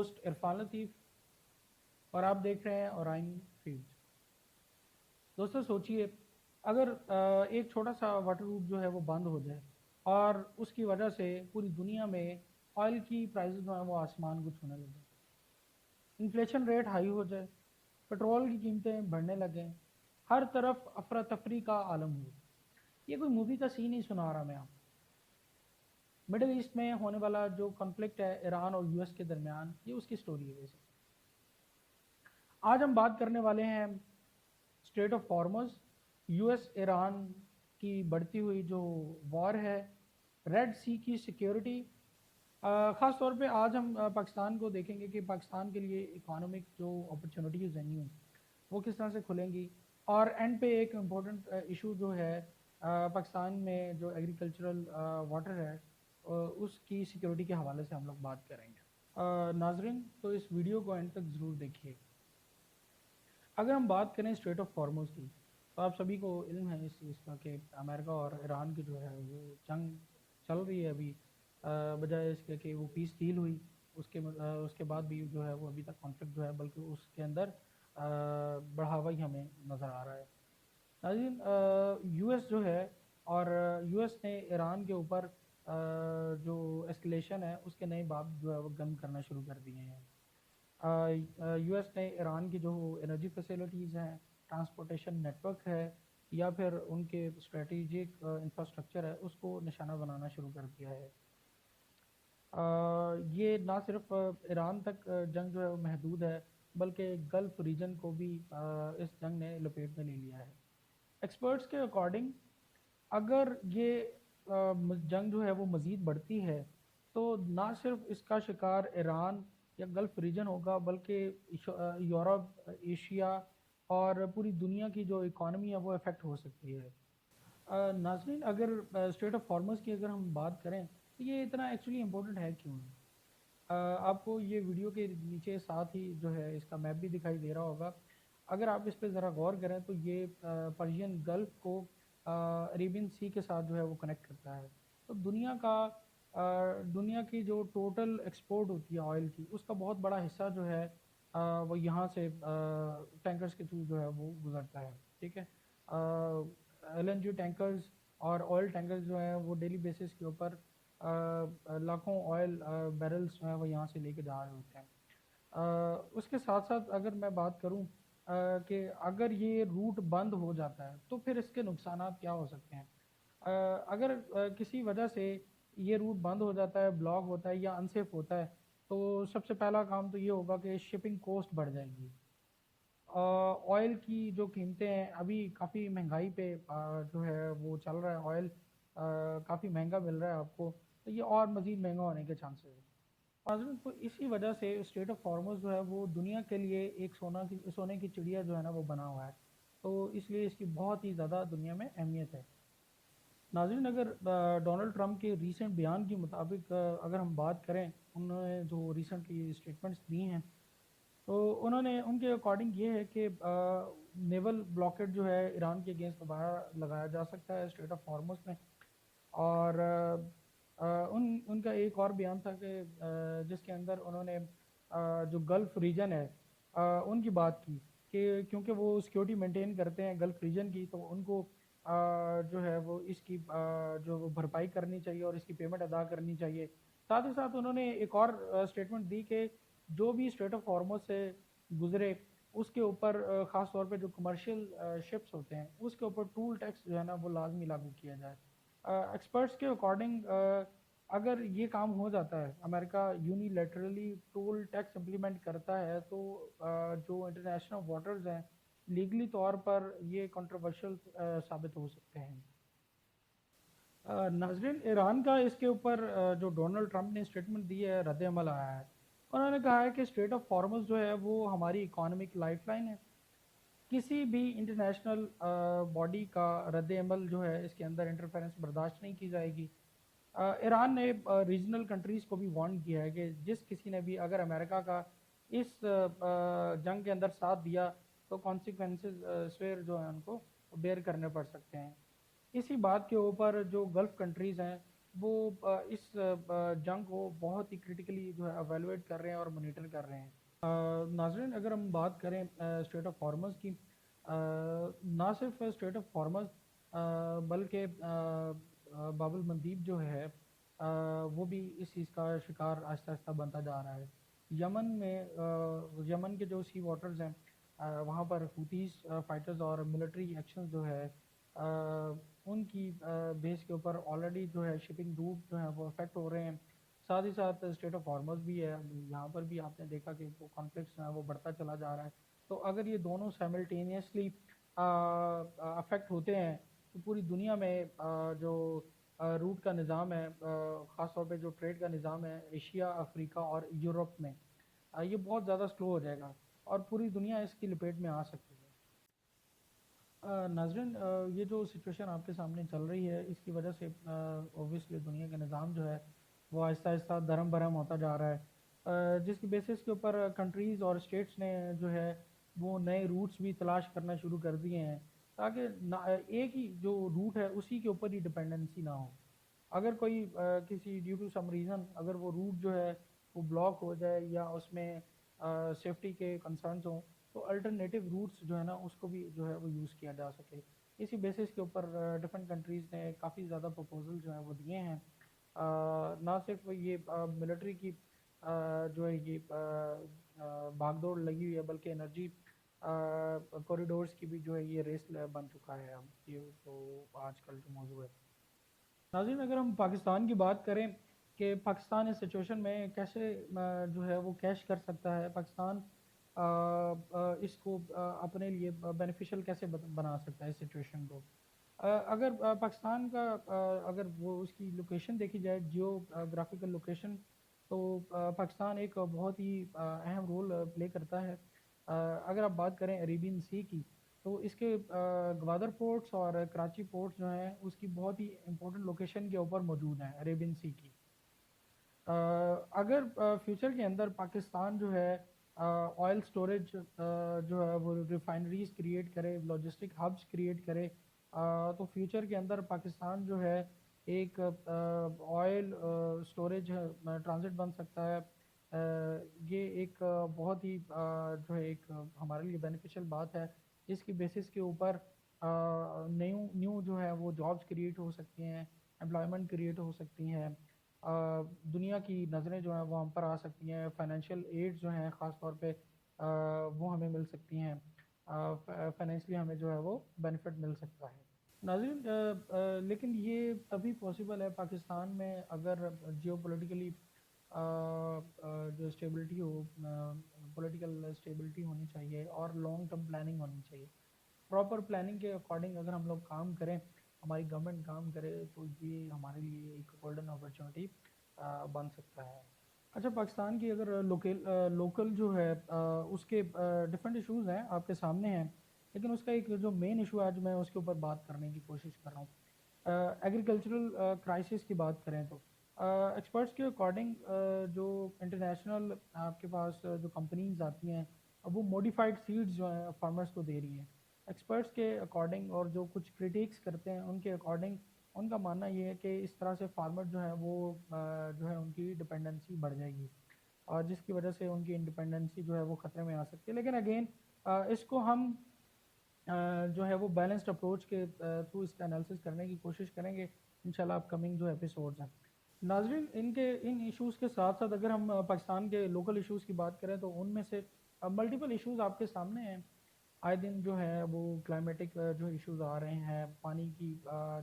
Host Irfan لطیف اور آپ دیکھ رہے ہیں اورائن فیلڈ. دوستو سوچئے اگر ایک چھوٹا سا واٹر روٹ جو ہے وہ بند ہو جائے اور اس کی وجہ سے پوری دنیا میں آئل کی پرائزز جو ہیں وہ آسمان کو چھونے لگیں، انفلیشن ریٹ ہائی ہو جائے، پٹرول کی قیمتیں بڑھنے لگیں، ہر طرف افراتفری کا عالم ہو. یہ کوئی مووی کا سین ہی سنا رہا میں آپ. مڈل ایسٹ میں ہونے والا جو کنفلکٹ ہے ایران اور یو ایس کے درمیان، یہ اس کی سٹوری ہے بیسک. آج ہم بات کرنے والے ہیں اسٹریٹ آف ہارمز، یو ایس ایران کی بڑھتی ہوئی جو وار ہے، ریڈ سی کی سیکیورٹی. خاص طور پہ آج ہم پاکستان کو دیکھیں گے کہ پاکستان کے لیے اکانومک جو اپرچونٹیز ہیں نیو وہ کس طرح سے کھلیں گی. اور اینڈ پہ ایک امپورٹنٹ ایشو جو ہے پاکستان میں جو ایگریکلچرل واٹر ہے اس کی سیکیورٹی کے حوالے سے ہم لوگ بات کریں گے. ناظرین تو اس ویڈیو کو اینڈ تک ضرور دیکھیے. اگر ہم بات کریں اسٹریٹ آف ہارمز کی تو آپ سبھی کو علم ہے اس چیز کا کہ امریکہ اور ایران کی جو ہے وہ جنگ چل رہی ہے ابھی، بجائے اس کے کہ وہ پیس ڈیل ہوئی اس کے بعد بھی جو ہے وہ ابھی تک کانفلکٹ جو ہے بلکہ اس کے اندر بڑھاوا ہی ہمیں نظر آ رہا ہے. ناظرین یو ایس جو ہے اور یو ایس نے ایران کے اوپر جو اسکلیشن ہے اس کے نئے باب جو ہے وہ گرم کرنا شروع کر دیے ہیں. یو ایس نے ایران کی جو انرجی فیسلٹیز ہیں، ٹرانسپورٹیشن نیٹ ورک ہے یا پھر ان کے اسٹریٹجک انفراسٹرکچر ہے اس کو نشانہ بنانا شروع کر دیا ہے. یہ نہ صرف ایران تک جنگ جو ہے وہ محدود ہے بلکہ گلف ریجن کو بھی اس جنگ نے لپیٹ میں لے لیا ہے. ایکسپرٹس کے اکارڈنگ اگر یہ جنگ جو ہے وہ مزید بڑھتی ہے تو نہ صرف اس کا شکار ایران یا گلف ریجن ہوگا بلکہ یورپ، ایشیا اور پوری دنیا کی جو اکانومی ہے وہ افیکٹ ہو سکتی ہے. ناظرین اگر اسٹریٹ آف ہارمز کی اگر ہم بات کریں تو یہ اتنا ایکچولی امپورٹنٹ ہے کیوں ہے؟ آپ کو یہ ویڈیو کے نیچے ساتھ ہی جو ہے اس کا میپ بھی دکھائی دے رہا ہوگا. اگر آپ اس پہ ذرا غور کریں تو یہ پرشین گلف کو عربین سی کے ساتھ جو ہے وہ کنیکٹ کرتا ہے. تو دنیا کی جو ٹوٹل ایکسپورٹ ہوتی ہے آئل کی اس کا بہت بڑا حصہ جو ہے وہ یہاں سے ٹینکرز کے تھرو جو ہے وہ گزرتا ہے. ٹھیک ہے، ایل این جی ٹینکرز اور آئل ٹینکرز جو ہیں وہ ڈیلی بیسس کے اوپر لاکھوں آئل بیرلز جو ہیں وہ یہاں سے لے کے جا رہے ہوتے ہیں. اس کے ساتھ ساتھ اگر میں بات کروں کہ اگر یہ روٹ بند ہو جاتا ہے تو پھر اس کے نقصانات کیا ہو سکتے ہیں. اگر کسی وجہ سے یہ روٹ بند ہو جاتا ہے، بلاک ہوتا ہے یا انسیف ہوتا ہے تو سب سے پہلا کام تو یہ ہوگا کہ شپنگ کوسٹ بڑھ جائے گی. آئل کی جو قیمتیں ہیں ابھی کافی مہنگائی پہ جو ہے وہ چل رہا ہے، آئل کافی مہنگا مل رہا ہے آپ کو، تو یہ اور مزید مہنگا ہونے کے چانسز ہیں. تو اسی وجہ سے اسٹریٹ آف ہارمز جو ہے وہ دنیا کے لیے ایک سونے کی چڑیا جو ہے نا وہ بنا ہوا ہے. تو اس لیے اس کی بہت ہی زیادہ دنیا میں اہمیت ہے. ناظرین اگر ڈونلڈ ٹرمپ کے ریسنٹ بیان کے مطابق اگر ہم بات کریں، انہوں نے جو ریسنٹلی اسٹیٹمنٹس دی ہیں تو انہوں نے ان کے اکارڈنگ یہ ہے کہ نیول بلاکیڈ جو ہے ایران کے اگینسٹ دوبارہ لگایا جا سکتا ہے اسٹریٹ آف ہارمز میں. اور ان کا ایک اور بیان تھا کہ جس کے اندر انہوں نے جو گلف ریجن ہے ان کی بات کی کہ کیونکہ وہ سیکیورٹی مینٹین کرتے ہیں گلف ریجن کی، تو ان کو جو ہے وہ اس کی جو بھرپائی کرنی چاہیے اور اس کی پیمنٹ ادا کرنی چاہیے. ساتھ ہی ساتھ انہوں نے ایک اور اسٹیٹمنٹ دی کہ جو بھی اسٹریٹ آف ہارمز سے گزرے اس کے اوپر خاص طور پہ جو کمرشل شپس ہوتے ہیں اس کے اوپر ٹول ٹیکس جو ہے نا وہ لازمی لاگو کیا جائے. ایکسپرٹس کے اکارڈنگ اگر یہ کام ہو جاتا ہے، امریکہ یونیلیٹرلی ٹول ٹیکس امپلیمنٹ کرتا ہے تو جو انٹرنیشنل واٹرز ہیں لیگلی طور پر یہ کنٹروورشل ثابت ہو سکتے ہیں. ناظرین ایران کا اس کے اوپر جو ڈونلڈ ٹرمپ نے اسٹیٹمنٹ دی ہے رد عمل آیا ہے. انہوں نے کہا ہے کہ اسٹریٹ آف ہارمز جو ہے وہ ہماری اکانومک لائف لائن ہے. کسی بھی انٹرنیشنل باڈی کا رد عمل جو ہے اس کے اندر انٹرفیرنس برداشت نہیں کی جائے گی. ایران نے ریجنل کنٹریز کو بھی وارن کیا ہے کہ جس کسی نے بھی اگر امریکہ کا اس جنگ کے اندر ساتھ دیا تو کانسیکوینسز سویر جو ہیں ان کو بیئر کرنے پڑ سکتے ہیں. اسی بات کے اوپر جو گلف کنٹریز ہیں وہ اس جنگ کو بہت ہی کرٹیکلی جو ہے ایویلویٹ کر رہے ہیں اور مانیٹر کر رہے ہیں۔ ناظرین، اگر ہم بات کریں اسٹریٹ آف ہارمز کی، نہ صرف اسٹریٹ آف ہارمز بلکہ باب المندیب جو ہے وہ بھی اس چیز کا شکار آہستہ آہستہ بنتا جا رہا ہے۔ یمن میں یمن کے جو سی واٹرز ہیں وہاں پر ہوتیز فائٹرز اور ملٹری ایکشن جو ہے ان کی بیس کے اوپر آلریڈی جو ہے شپنگ روٹ جو ہے وہ افیکٹ ہو رہے ہیں۔ ساتھ ہی ساتھ اسٹیٹ آف ہارمز بھی ہے، یہاں پر بھی آپ نے دیکھا کہ وہ کانفلکٹس جو ہے وہ بڑھتا چلا جا رہا ہے۔ تو اگر یہ دونوں سائملٹینیسلی افیکٹ ہوتے ہیں تو پوری دنیا میں جو روٹ کا نظام ہے، خاص طور پہ جو ٹریڈ کا نظام ہے ایشیا، افریقہ اور یورپ میں، یہ بہت زیادہ سلو ہو جائے گا اور پوری دنیا اس کی لپیٹ میں آ سکتی ہے۔ ناظرین، یہ جو سچویشن آپ کے سامنے چل رہی ہے اس کی وجہ سے اوبویسلی دنیا کا نظام جو ہے وہ آہستہ آہستہ درم برہم ہوتا جا رہا ہے، جس کی بیسس کے اوپر کنٹریز اور اسٹیٹس نے جو ہے وہ نئے روٹس بھی تلاش کرنا شروع کر دیے ہیں، تاکہ ایک ہی جو روٹ ہے اسی کے اوپر ہی ڈپینڈنسی نہ ہو۔ اگر کوئی کسی ڈیو ٹو سم ریزن اگر وہ روٹ جو ہے وہ بلاک ہو جائے یا اس میں سیفٹی کے کنسرنز ہوں تو الٹرنیٹیو روٹس جو ہے نا اس کو بھی جو ہے وہ یوز کیا جا سکے۔ اسی بیسس کے اوپر ڈفرینٹ کنٹریز نے کافی زیادہ پروپوزل جو ہیں وہ دیے ہیں، نہ صرف یہ ملٹری کی جو ہے یہ بھاگ دوڑ لگی ہوئی ہے بلکہ انرجی کوریڈورز کی بھی جو ہے یہ ریس بن چکا ہے اب یہ تو آج کل جو موضوع ہے۔ ناظرین، اگر ہم پاکستان کی بات کریں کہ پاکستان اس سچویشن میں کیسے جو ہے وہ کیش کر سکتا ہے، پاکستان اس کو اپنے لیے بینیفیشل کیسے بنا سکتا ہے اس سچویشن کو، اگر پاکستان کا اگر وہ اس کی لوکیشن دیکھی جائے، جیو گرافیکل لوکیشن، تو پاکستان ایک بہت ہی اہم رول پلے کرتا ہے۔ اگر آپ بات کریں عریبین سی کی تو اس کے گوادر پورٹس اور کراچی پورٹس جو ہیں اس کی بہت ہی امپورٹنٹ لوکیشن کے اوپر موجود ہیں عریبین سی کی۔ اگر فیوچر کے اندر پاکستان جو ہے آئل سٹوریج جو ہے وہ ریفائنریز کریٹ کرے، لاجسٹک ہبس کریٹ کرے، تو فیوچر کے اندر پاکستان جو ہے ایک آئل سٹوریج ٹرانزٹ بن سکتا ہے۔ یہ ایک بہت ہی جو ہے ایک ہمارے لیے بینیفیشل بات ہے، جس کی بیسس کے اوپر نیو جو ہے وہ جابس کریٹ ہو سکتی ہیں، امپلائمنٹ کریٹ ہو سکتی ہیں، دنیا کی نظریں جو ہیں وہ ہم پر آ سکتی ہیں، فائنینشیل ایڈ جو ہیں خاص طور پہ وہ ہمیں مل سکتی ہیں، فائنینشلی ہمیں جو ہے وہ بینیفٹ مل سکتا ہے۔ ناظرین، لیکن یہ تبھی پاسبل ہے پاکستان میں اگر جیو پولیٹیکلی جو اسٹیبلٹی ہو، پولیٹیکل اسٹیبلٹی ہونی چاہیے اور لانگ ٹرم پلاننگ ہونی چاہیے۔ پراپر پلاننگ کے اکارڈنگ اگر ہم لوگ کام کریں، ہماری گورنمنٹ کام کرے، تو یہ ہمارے لیے ایک گولڈن اپرچونٹی بن سکتا ہے۔ اچھا، پاکستان کی اگر لوکل جو ہے اس کے ڈفرینٹ ایشوز ہیں آپ کے سامنے ہیں، لیکن اس کا ایک جو مین ایشو ہے آج میں اس کے اوپر بات کرنے کی کوشش کر رہا ہوں۔ ایگریکلچرل کرائسس کی بات کریں تو ایکسپرٹس کے اکارڈنگ جو انٹرنیشنل آپ کے پاس جو کمپنیز آتی ہیں اب وہ موڈیفائڈ سیڈز جو ہیں فارمرز کو دے رہی ہیں۔ ایکسپرٹس کے اکارڈنگ اور جو کچھ کریٹکس کرتے ہیں ان کے اکارڈنگ ان کا ماننا یہ ہے کہ اس طرح سے فارمر جو ہے وہ جو ہے ان کی ڈپینڈنسی بڑھ جائے گی اور جس کی وجہ سے ان کی انڈیپینڈنسی جو ہے وہ خطرے میں آ سکتی ہے۔ لیکن اگین اس کو ہم جو ہے وہ بیلنسڈ اپروچ کے تھرو اس کا انالیسس کرنے کی کوشش کریں گے انشاءاللہ اپ کمنگ جو ایپیسوڈز ہیں۔ ناظرین، ان ایشوز کے ساتھ ساتھ اگر ہم پاکستان کے لوکل ایشوز کی بات کریں تو ان میں سے ملٹیپل ایشوز آپ کے سامنے ہیں۔ آئے دن جو ہے وہ کلائمیٹک جو ایشوز آ رہے ہیں، پانی کی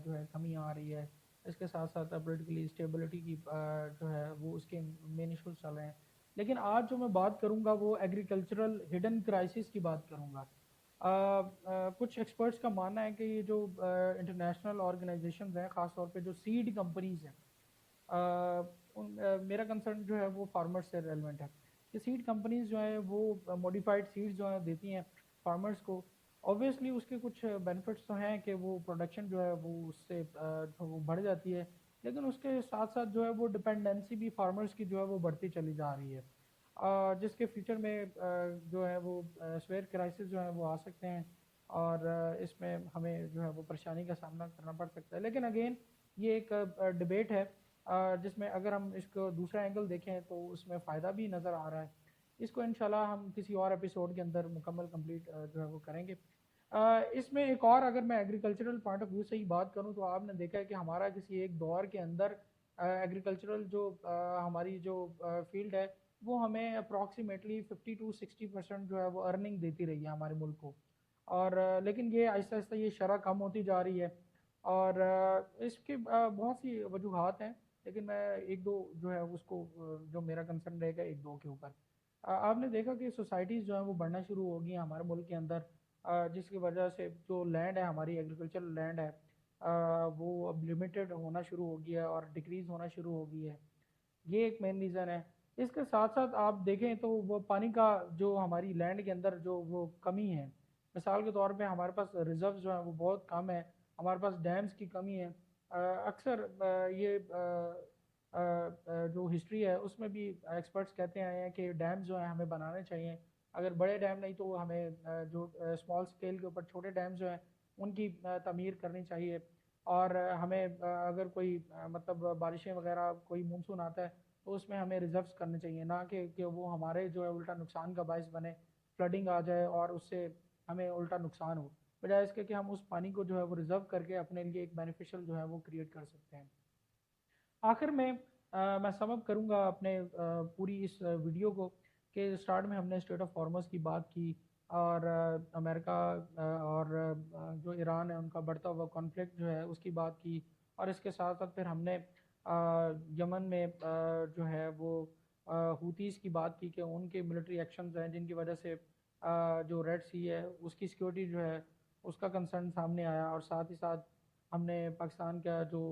جو ہے کمی آ رہی ہے، اس کے ساتھ ساتھ پولیٹیکلی اسٹیبلٹی کی جو ہے وہ اس کے مین ایشوز چل رہے ہیں۔ لیکن آج جو میں بات کروں گا وہ ایگریکلچرل ہڈن کرائسس کی بات کروں گا۔ کچھ ایکسپرٹس کا ماننا ہے کہ یہ جو انٹرنیشنل آرگنائزیشنز ہیں خاص طور پہ جو سیڈ کمپنیز ہیں، میرا کنسرن جو ہے وہ فارمر سے ریلیونٹ ہے کہ سیڈ کمپنیز جو ہیں وہ موڈیفائڈ سیڈز جو ہیں دیتی ہیں فارمرز کو۔ اوبویسلی اس کے کچھ بینیفٹس تو ہیں کہ وہ پروڈکشن جو ہے وہ اس سے جو وہ بڑھ جاتی ہے، لیکن اس کے ساتھ ساتھ جو ہے وہ ڈپینڈنسی بھی فارمرز کی جو ہے وہ بڑھتی چلی جا رہی ہے، جس کے فیوچر میں جو ہے وہ سویئر کرائسس جو ہیں وہ آ سکتے ہیں اور اس میں ہمیں جو ہے وہ پریشانی کا سامنا کرنا پڑ سکتا ہے۔ لیکن اگین یہ ایک ڈبیٹ ہے جس میں اگر ہم اس کو دوسرا اینگل دیکھیں تو اس میں فائدہ بھی نظر آ رہا ہے. اس کو انشاءاللہ ہم کسی اور ایپیسوڈ کے اندر مکمل کمپلیٹ جو ہے وہ کریں گے. اس میں ایک اور اگر میں ایگریکلچرل پوائنٹ آف ویو سے ہی بات کروں تو آپ نے دیکھا ہے کہ ہمارا کسی ایک دور کے اندر ایگریکلچرل جو ہماری جو فیلڈ ہے وہ ہمیں اپروکسیمیٹلی 50 to 60% جو ہے وہ ارننگ دیتی رہی ہے ہمارے ملک کو. اور لیکن یہ آہستہ آہستہ یہ شرح کم ہوتی جا رہی ہے. اور اس کے بہت سی وجوہات ہیں لیکن میں ایک دو جو ہے اس کو جو میرا کنسرن رہے گا ایک دو کے اوپر. آپ نے دیکھا کہ سوسائٹیز جو ہیں وہ بڑھنا شروع ہو گئی ہیں ہمارے ملک کے اندر جس کی وجہ سے جو لینڈ ہے ہماری ایگریکلچرل لینڈ ہے وہ اب لمیٹڈ ہونا شروع ہو گیا ہے اور ڈیکریز ہونا شروع ہو گئی ہے. یہ ایک مین ریزن ہے. اس کے ساتھ ساتھ آپ دیکھیں تو وہ پانی کا جو ہماری لینڈ کے اندر جو وہ کمی ہے. مثال کے طور پہ ہمارے پاس ریزروز جو ہیں وہ بہت کم ہے. ہمارے پاس ڈیمز کی کمی ہے. اکثر یہ جو ہسٹری ہے اس میں بھی ایکسپرٹس کہتے آئے ہیں کہ ڈیمز جو ہیں ہمیں بنانے چاہیے. اگر بڑے ڈیم نہیں تو ہمیں جو اسمال اسکیل کے اوپر چھوٹے ڈیمز جو ہیں ان کی تعمیر کرنی چاہیے. اور ہمیں اگر کوئی مطلب بارشیں وغیرہ کوئی مونسون آتا ہے تو اس میں ہمیں ریزروس کرنے چاہیے نہ کہ وہ ہمارے جو ہے الٹا نقصان کا باعث بنے فلڈنگ آ جائے اور اس سے ہمیں الٹا نقصان ہو. بجائے اس کے کہ ہم اس پانی کو جو ہے وہ ریزرو کر کے اپنے لیے ایک بینیفیشل جو ہے وہ کریٹ کر سکتے ہیں. آخر میں میں سم اپ کروں گا اپنے پوری اس ویڈیو کو کہ اسٹارٹ میں ہم نے اسٹیٹ آف ہارمز کی بات کی اور امریکہ اور جو ایران ہے ان کا بڑھتا ہوا کانفلکٹ جو ہے اس کی بات کی. اور اس کے ساتھ ساتھ پھر ہم نے یمن میں جو ہے وہ ہوتیز کی بات کی کہ ان کے ملٹری ایکشنز ہیں جن کی وجہ سے جو ریڈ سی ہے اس کی سیکیورٹی جو ہے اس کا کنسرن سامنے آیا. اور ساتھ ہی ساتھ ہم نے پاکستان کا جو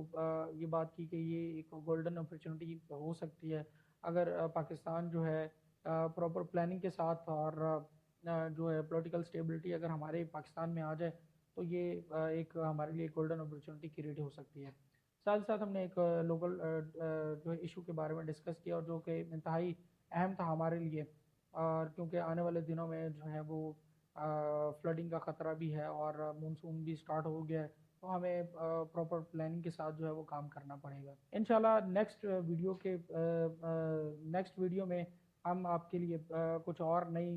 یہ بات کی کہ یہ ایک گولڈن اپرچونٹی ہو سکتی ہے اگر پاکستان جو ہے پراپر پلاننگ کے ساتھ اور جو ہے پولیٹیکل سٹیبلٹی اگر ہمارے پاکستان میں آ جائے تو یہ ایک ہمارے لیے گولڈن اپرچونٹی کریٹ ہو سکتی ہے. ساتھ ساتھ ہم نے ایک لوکل جو ہے ایشو کے بارے میں ڈسکس کیا اور جو کہ انتہائی اہم تھا ہمارے لیے. اور کیونکہ آنے والے دنوں میں جو ہے وہ فلڈنگ کا خطرہ بھی ہے اور مونسون بھی سٹارٹ ہو گیا ہے تو ہمیں پراپر پلاننگ کے ساتھ جو ہے وہ کام کرنا پڑے گا. انشاءاللہ نیکسٹ ویڈیو میں ہم آپ کے لیے کچھ اور نئی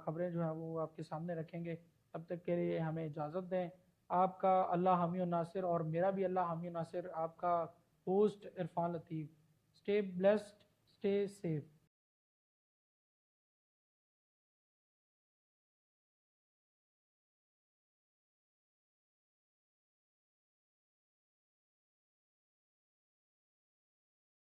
خبریں جو ہیں وہ آپ کے سامنے رکھیں گے. تب تک کے لیے ہمیں اجازت دیں. آپ کا اللہ حامی و ناصر اور میرا بھی اللہ حامی و ناصر آپ کا host Irfan Latif. Stay blessed, stay safe.